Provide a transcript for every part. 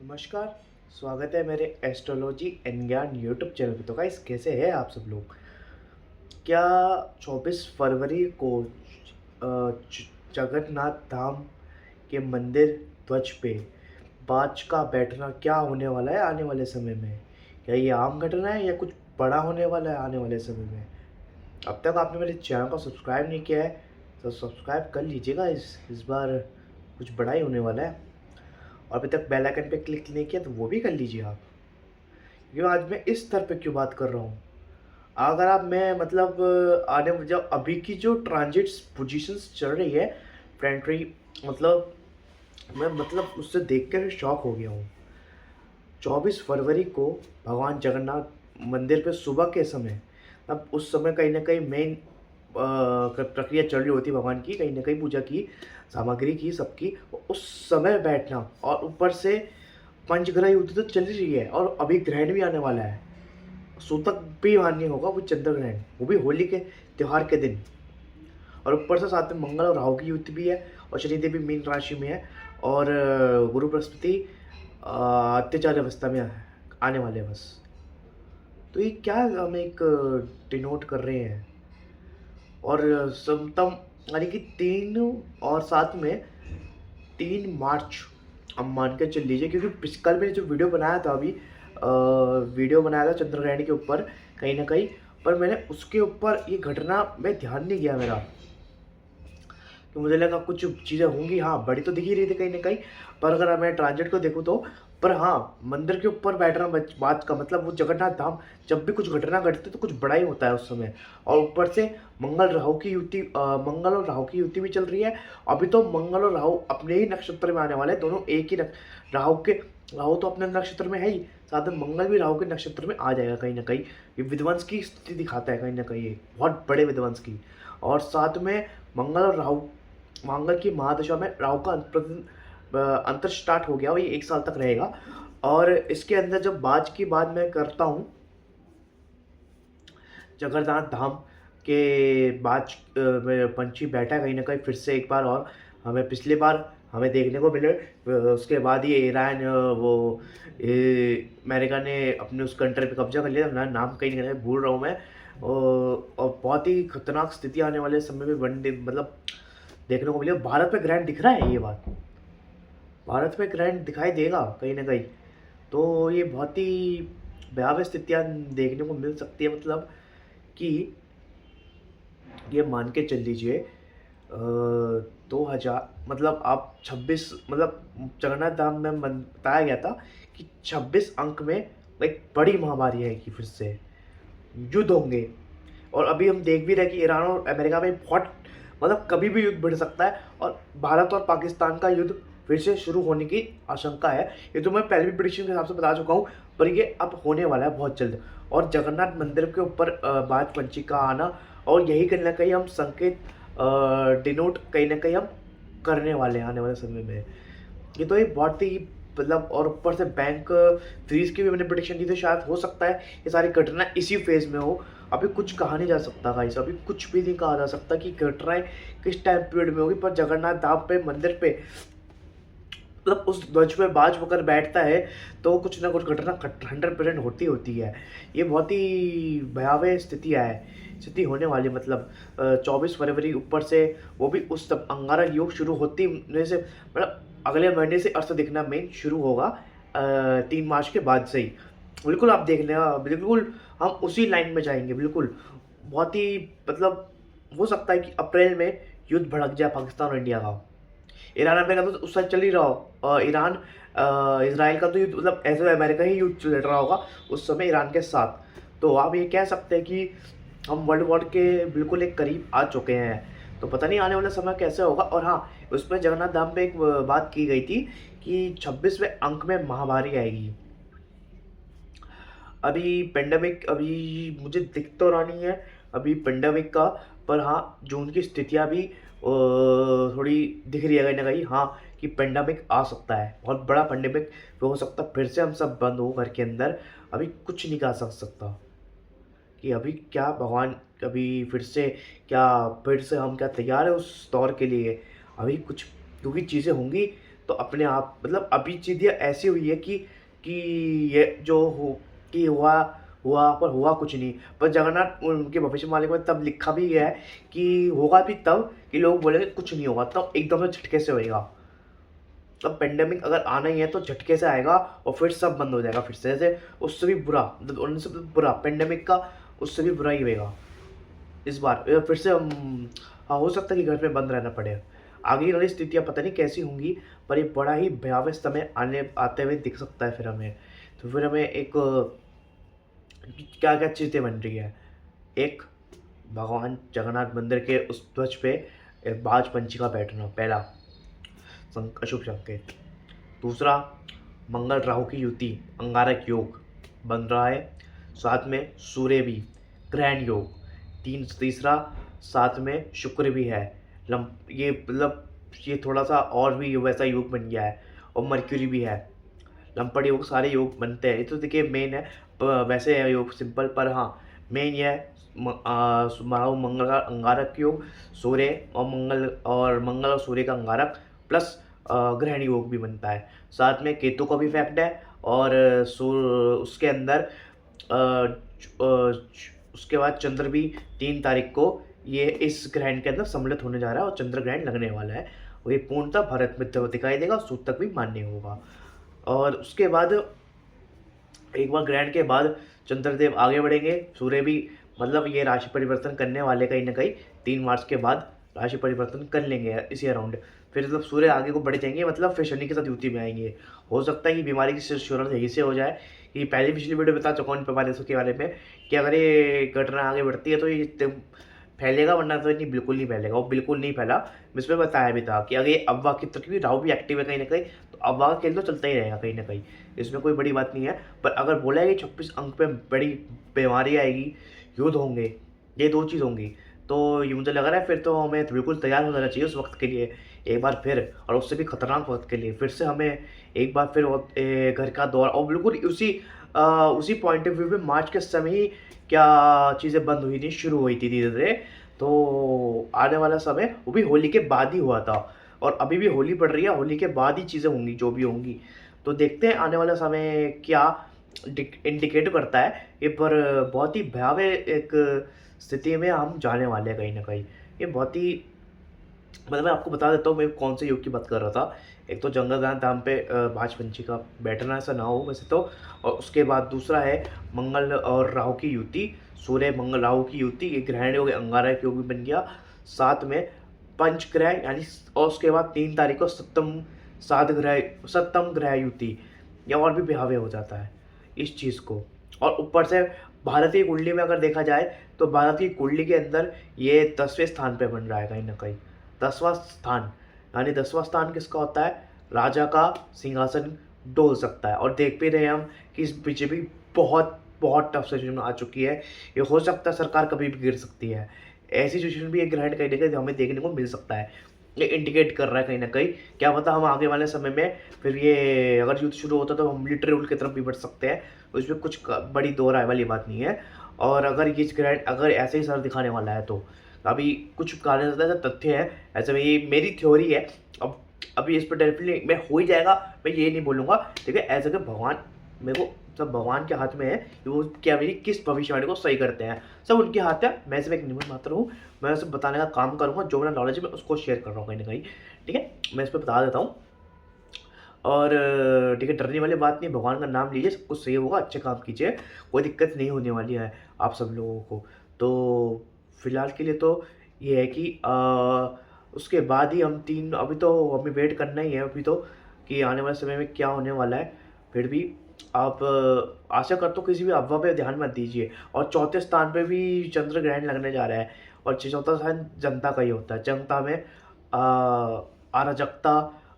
नमस्कार। स्वागत है मेरे एस्ट्रोलॉजी एंड ज्ञान यूट्यूब चैनल पे। तो गाइस, कैसे हैं आप सब लोग? क्या 24 फरवरी को जगन्नाथ धाम के मंदिर ध्वज पे बाज का बैठना क्या होने वाला है आने वाले समय में? क्या ये आम घटना है या कुछ बड़ा होने वाला है आने वाले समय में? अब तक आपने मेरे चैनल को सब्सक्राइब नहीं किया है तो सब्सक्राइब कर लीजिएगा। इस बार कुछ बड़ा ही होने वाला है। और अभी तक बेल आइकन पे क्लिक नहीं किया तो वो भी कर लीजिए आप। क्यों आज मैं इस स्तर पे क्यों बात कर रहा हूँ? अगर आप मैं मतलब आने जब अभी की जो ट्रांजिट पोजीशंस चल रही है प्लानेटरी, मतलब मैं मतलब उससे देख कर शॉक हो गया हूँ। 24 फरवरी को भगवान जगन्नाथ मंदिर पे सुबह के समय, अब उस समय कहीं ना कहीं मेन प्रक्रिया चल रही होती भगवान की, कहीं ना कहीं पूजा की सामग्री की सबकी, उस समय बैठना और ऊपर से पंचग्रह युद्ध तो चल रही है और अभी ग्रहण भी आने वाला है। सूतक भी मान्य होगा वो चंद्र ग्रहण, वो भी होली के त्योहार के दिन। और ऊपर से साथ में मंगल और राहु की युति भी है और शनिदेव भी मीन राशि में है और गुरु बृहस्पति अत्याचार अवस्था में आने वाले हैं बस। तो ये क्या हम एक डिनोट कर रहे हैं? और समतम यानी कि 3 और 7 में 3 मार्च अब मान के चल लीजिए, क्योंकि कल मैंने जो वीडियो बनाया था अभी वीडियो बनाया था चंद्र ग्रहण के ऊपर कहीं ना कहीं, पर मैंने उसके ऊपर ये घटना में ध्यान नहीं गया मेरा। तो मुझे लगा कुछ चीज़ें होंगी, हाँ बड़ी तो दिख ही रही थी कहीं ना कहीं, पर अगर मैं ट्रांजिट को देखूँ तो, पर हाँ मंदिर के ऊपर बैठना बात का मतलब वो जगन्नाथ धाम जब भी कुछ घटना घटती तो कुछ बड़ा ही होता है उस समय। और ऊपर से मंगल राहु की युति, मंगल और राहु की युति भी चल रही है। अभी तो मंगल और राहु अपने ही नक्षत्र में आने वाले हैं, दोनों एक ही राहु तो अपने नक्षत्र में है ही, साथ में मंगल भी राहु के नक्षत्र में आ जाएगा कहीं ना कहीं। ये विध्वंस की स्थिति दिखाता है कहीं ना कहीं, ये बहुत बड़े विध्वंस की। और साथ में मंगल और राहु, मंगल की महादशा में राहु का अंतर स्टार्ट हो गया, वो ये 1 साल तक रहेगा। और इसके अंदर जब बाज की बात मैं करता हूँ, जगन्नाथ धाम के बाज में पंछी बैठा कहीं ना कहीं फिर से एक बार, और हमें पिछली बार हमें देखने को मिले। उसके बाद ये ईरान अमेरिका ने अपने उस कंट्री पे कब्जा कर लिया, नाम कहीं नहीं भूल रहा हूँ मैं। और बहुत ही खतरनाक स्थिति आने वाले समय में मतलब देखने को मिले। भारत पे ग्रहण दिख रहा है, ये बात भारत पे ग्रहण दिखाई देगा कहीं ना कहीं। तो ये बहुत ही भयावह स्थितियाँ देखने को मिल सकती है, मतलब कि ये मान के चल लीजिए 2000 मतलब आप 26 मतलब जगन्नाथ धाम में बताया गया था कि 26 अंक में एक बड़ी महामारी आएगी, फिर से युद्ध होंगे। और अभी हम देख भी रहे हैं कि ईरान और अमेरिका में बहुत मतलब कभी भी युद्ध बढ़ सकता है और भारत और पाकिस्तान का युद्ध फिर से शुरू होने की आशंका है। ये तो मैं पहले भी प्रेडिक्शन के हिसाब से बता चुका हूँ, पर ये अब होने वाला है बहुत जल्द। और जगन्नाथ मंदिर के ऊपर बाज पंछी का आना, और यही कहीं ना कहीं हम संकेत डिनोट कहीं ना कहीं हम करने वाले हैं आने वाले समय में। ये तो एक बहुत ही मतलब, और ऊपर से बैंक फ्रीज की भी मैंने प्रेडिक्शन दी थी, शायद हो सकता है ये सारी घटना इसी फेज में हो। अभी कुछ कहा नहीं जा सकता गाइस, अभी कुछ भी नहीं कहा जा सकता कि घटनाएं किस टाइम पीरियड में होगी। पर जगन्नाथ धाम पे मंदिर पे मतलब उस ध्वज पे बाज होकर बैठता है तो कुछ ना कुछ घटना 100% होती होती है। ये बहुत ही भयावह स्थिति होने वाली, मतलब 24 फरवरी ऊपर से, वो भी उस तब अंगारक योग शुरू होने से मतलब अगले महीने से अर्थ दिखना मेन शुरू होगा 3 मार्च के बाद से ही। बिल्कुल आप देख लेना, बिल्कुल हम उसी लाइन में जाएंगे बिल्कुल। बहुत ही मतलब हो सकता है कि अप्रैल में युद्ध भड़क जाए पाकिस्तान और इंडिया का। ईरान अमेरिका तो उस साइड चल ही रहा हो, ईरान इसराइल का तो युद्ध मतलब ऐसे अमेरिका ही युद्ध चल रहा होगा उस समय ईरान के साथ। तो आप ये कह सकते हैं कि हम वर्ल्ड वॉर के बिल्कुल एक करीब आ चुके हैं। तो पता नहीं आने वाला समय कैसे होगा। और हाँ, उसमें जगन्नाथ धाम पे एक बात की गई थी कि 26वें अंक में महामारी आएगी। अभी पेंडेमिक अभी मुझे दिख तो रहा नहीं है अभी पेंडेमिक का, पर हाँ जून की स्थितियाँ भी थोड़ी दिख रही है कहीं ना कहीं, हाँ कि पेंडेमिक आ सकता है, बहुत बड़ा पेंडेमिक हो सकता है। फिर से हम सब बंद हो घर के अंदर, अभी कुछ नहीं कहा जा सकता कि अभी क्या भगवान, अभी फिर से हम क्या तैयार है उस दौर के लिए? अभी कुछ क्योंकि चीज़ें होंगी तो अपने आप मतलब अभी चीज़ें ऐसी हुई है कि ये जो हो कि हुआ हुआ पर हुआ कुछ नहीं। पर जगन्नाथ उनके भविष्यवाणी में तब लिखा भी गया है कि होगा भी तब कि लोग बोलेंगे कुछ नहीं होगा, तब एकदम से झटके से होएगा। अब पेंडेमिक अगर आना ही है तो झटके से आएगा और फिर सब बंद हो जाएगा फिर से, जैसे उससे भी बुरा, मतलब उनसे भी बुरा पेंडेमिक का, उससे भी बुरा ही होएगा इस बार। फिर से हाँ, हो सकता है कि घर में बंद रहना पड़े। आगे वाली स्थितियाँ पता नहीं कैसी होंगी, पर ये बड़ा ही भयावह समय आते हुए दिख सकता है फिर हमें। तो फिर हमें एक क्या क्या चीज़ें बन रही है। एक, भगवान जगन्नाथ मंदिर के उस ध्वज पे एक बाज पंछी का बैठना, पहला अशुभ संकेत। दूसरा, मंगल राहु की युति, अंगारक योग बन रहा है, साथ में सूर्य भी, ग्रहण योग। तीसरा, साथ में शुक्र भी है। ये मतलब ये थोड़ा सा और भी वैसा योग बन गया है, और मर्क्यूरी भी है। लंपट योग, सारे योग बनते हैं। ये तो देखिए मेन है, वैसे है योग सिंपल, पर हाँ मेन ये है राहु मंगल का अंगारक योग, सूर्य और मंगल और सूर्य का अंगारक, प्लस ग्रहण योग भी बनता है। साथ में केतु का भी इफेक्ट है, और उसके अंदर उसके बाद चंद्र भी 3 तारीख को ये इस ग्रहण के अंदर सम्मिलित होने जा रहा है, और चंद्र ग्रहण लगने वाला है, और ये पूर्णतः भारत में दिखाई देगा, सूतक भी मान्य होगा। और उसके बाद एक बार ग्रहण के बाद चंद्रदेव आगे बढ़ेंगे, सूर्य भी मतलब ये राशि परिवर्तन करने वाले कहीं ना कहीं 3 मार्च के बाद राशि परिवर्तन कर लेंगे इसी अराउंड। फिर मतलब सूर्य आगे को बढ़ जाएंगे, मतलब फिर शनि के साथ युति में आएंगे। हो सकता है कि बीमारी की शुरुआत यहीं से हो जाए, कि पहले पिछली वीडियो बता चुका हूँ वायरस के बारे में, कि अगर ये घटना आगे बढ़ती है तो ये फैलेगा, वरना तो नहीं, बिल्कुल नहीं फैलेगा। वो बिल्कुल नहीं फैला। मैं इसमें बताया भी था कि अगर ये अफवाह की तरफ, क्योंकि राहु भी एक्टिव है कहीं ना कहीं, तो अफवाह का खेल तो चलता ही रहेगा कहीं ना कहीं, इसमें कोई बड़ी बात नहीं है। पर अगर बोला है कि 26 अंक पे बड़ी बीमारी आएगी, युद्ध होंगे, ये 2 चीज़ होंगी, तो ये मुझे लग रहा है फिर तो हमें तो बिल्कुल तैयार हो जाना चाहिए उस वक्त के लिए एक बार फिर, और उससे भी खतरनाक वक्त के लिए फिर से हमें एक बार फिर घर का दौर, और बिल्कुल उसी पॉइंट ऑफ व्यू में मार्च के समय ही क्या चीज़ें बंद हुई थी, शुरू हुई थी धीरे धीरे। तो आने वाला समय वो भी होली के बाद ही हुआ था, और अभी भी होली पड़ रही है, होली के बाद ही चीज़ें होंगी जो भी होंगी। तो देखते हैं आने वाला समय क्या इंडिकेट करता है ये, पर बहुत ही भयावह एक स्थिति में हम जाने वाले हैं कहीं ना कहीं। ये बहुत ही, मतलब मैं आपको बता देता हूँ मैं कौन से योग की बात कर रहा था। एक तो जंगल धाम पे बाज पंछी का बैठना, ऐसा ना हो वैसे तो, और उसके बाद दूसरा है मंगल और राहु की युति, सूर्य मंगल राहु की युति, ये ग्रहण योग, अंगारक योग भी बन गया। साथ में पंचग्रह यानी, और उसके बाद 3 तारीख को सप्तम ग्रह युति, या और भी भयावह हो जाता है इस चीज़ को। और ऊपर से भारतीय कुंडली में अगर देखा जाए तो भारतीय कुंडली के अंदर ये 10वें स्थान पे बन रहा है कहीं ना कहीं। 10वां स्थान, यानी 10वां स्थान किसका होता है? राजा का सिंहासन डोल सकता है। और देख भी रहे हैं हम कि इस पीछे भी बहुत बहुत टफ सिचुएशन आ चुकी है। ये हो सकता है सरकार कभी भी गिर सकती है, ऐसी सिचुएशन भी एक ग्रहण कहीं ना कहीं हमें देखने को मिल सकता है। ये इंडिकेट कर रहा है कहीं ना कहीं, क्या पता हम आगे वाले समय में फिर ये अगर युद्ध शुरू होता तो हम मिलिट्री रूल की तरफ भी बढ़ सकते हैं, उसमें कुछ बड़ी दो राय वाली बात नहीं है। और अगर ये ग्रहण अगर ऐसे ही सर दिखाने वाला है तो अभी कुछ कारण ऐसा तथ्य है, ऐसे में ये मेरी थ्योरी है। अब अभी इस पर डेफिनेटली मैं हो ही जाएगा, मैं ये नहीं बोलूँगा, ठीक है। ऐसे कि भगवान, मेरे को सब भगवान के हाथ में है कि वो क्या मेरी किस भविष्यवाणी को सही करते हैं, सब उनके हाथ है। मैं सिर्फ एक निमित्त मात्र हूँ, मैं सब बताने का काम करूँगा, जो मेरा नॉलेज है मैं उसको शेयर कर रहा हूँ कहीं ना कहीं, ठीक है। मैं इस पर बता देता हूँ, और ठीक है, डरने वाली बात नहीं, भगवान का नाम लीजिए, सब कुछ सही होगा, अच्छे काम कीजिए, कोई दिक्कत नहीं होने वाली है आप सब लोगों को। तो फिलहाल के लिए तो ये है कि उसके बाद ही हम अभी तो हमें वेट करना ही है अभी तो, कि आने वाले समय में क्या होने वाला है। फिर भी आप आशा करता हूँ किसी भी अफवाह पे ध्यान मत दीजिए। और चौथे स्थान पे भी चंद्र ग्रहण लगने जा रहा है, और चौथा स्थान जनता का ही होता है। जनता में अराजकता,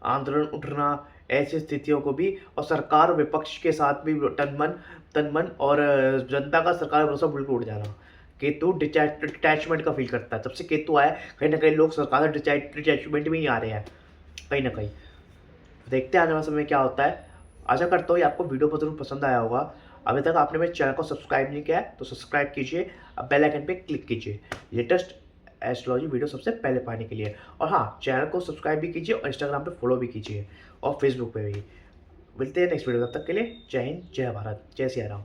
आंदोलन उठना, ऐसी स्थितियों को भी, और सरकार और विपक्ष के साथ भी तन मन और जनता का सरकार पर भरोसा बिल्कुल उठ जाना। केतु डिटैचमेंट का फील करता है, जब से केतु आया कहीं ना कहीं लोग सरकार से डिटैचमेंट में ही आ रहे हैं कहीं ना कहीं। देखते हैं आने वाले समय में क्या होता है। आशा करता हूँ ये आपको वीडियो जरूर पसंद आया होगा। अभी तक आपने मेरे चैनल को सब्सक्राइब नहीं किया है तो सब्सक्राइब कीजिए, अब बेल आइकन पे क्लिक कीजिए। लेटेस्ट एस्ट्रोलॉजी वीडियो सबसे पहले पाने के लिए। और हाँ, चैनल को सब्सक्राइब भी कीजिए और इंस्टाग्राम पे फॉलो भी कीजिए और फेसबुक पे भी। मिलते हैं नेक्स्ट वीडियो, तब तक के लिए जय हिंद, जय भारत, जय सिया राम।